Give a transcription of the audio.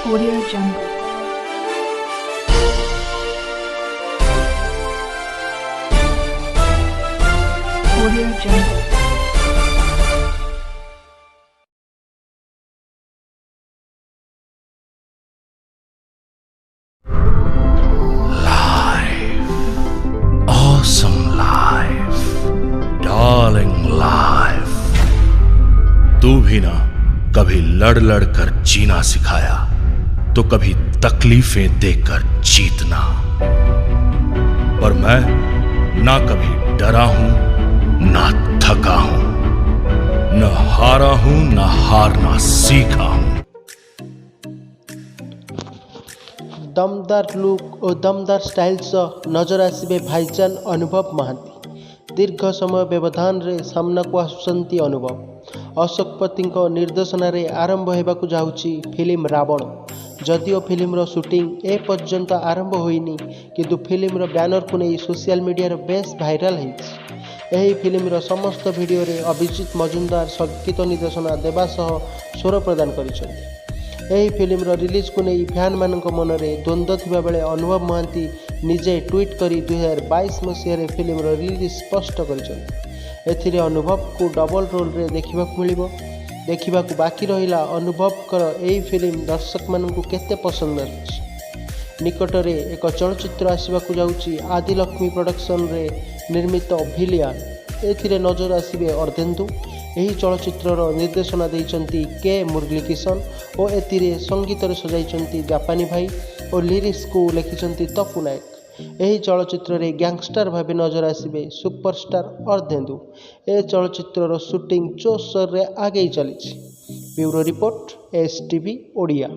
Audio Jungle. Audio Jungle. Life, awesome life, darling life. तू भी ना कभी लड़ लड़ कर जीना सिखाया तो कभी तकलीफें देकर जीतना। पर मैं ना कभी डरा हूं ना थका हूं, न हारा हूं ना हारना सीखा हूं। दमदार लुक और दमदार स्टाइल सह नजर आसबे भाईजान अनुभव महांती। दीर्घ समय व्यवधान रे सामना को आसुचंती अनुभव। अशोक पति निर्देशन आरंभ होगाकू जाउची फिल्म रावण। जदिओ फिल्मर शूटिंग ए पर्यंत आरंभ होइनी किंतु फिल्मर बैनर को नहीं सोशल मीडिया बेस भाइराल होइछि। फिल्मर समस्त भिडियो रे अभिजीत मजुमदार संगीत निर्देशना देवा सह स्वर प्रदान करिसेंति। फिल्मर रिलीज को नहीं फैन मान मन में द्वंद्व थिबा बेले अनुभव महांती निजे ट्वीट करी 2022 मसीह फिल्मर रिलीज स्पष्ट कर अनुभव को डबल रोल रे देखा बाकी रहिला अनुभव कर यही फिल्म दर्शक मान केते पसंद आछि। निकटरे एक चलचित्र आसवाक जाउची आदिलक्ष्मी प्रोडक्शन रे निर्मित भिलियान। एथिरे नजर आसबे अर्धेन्दु। यही चलचित्रर निर्देशना देइचंती के मुरलीकिशन और एथिरे संगीत सजाइचंती जापानी भाई और लिरिक्स को लिखिचंती तपु नायक। यही चलचित्र रे गैंगस्टर भावे नजर आसबे सुपरस्टार अर्धेन्दु। ए चलचित्रर शूटिंग जोरसोर रे आगे चली। Bureau report STV Odia.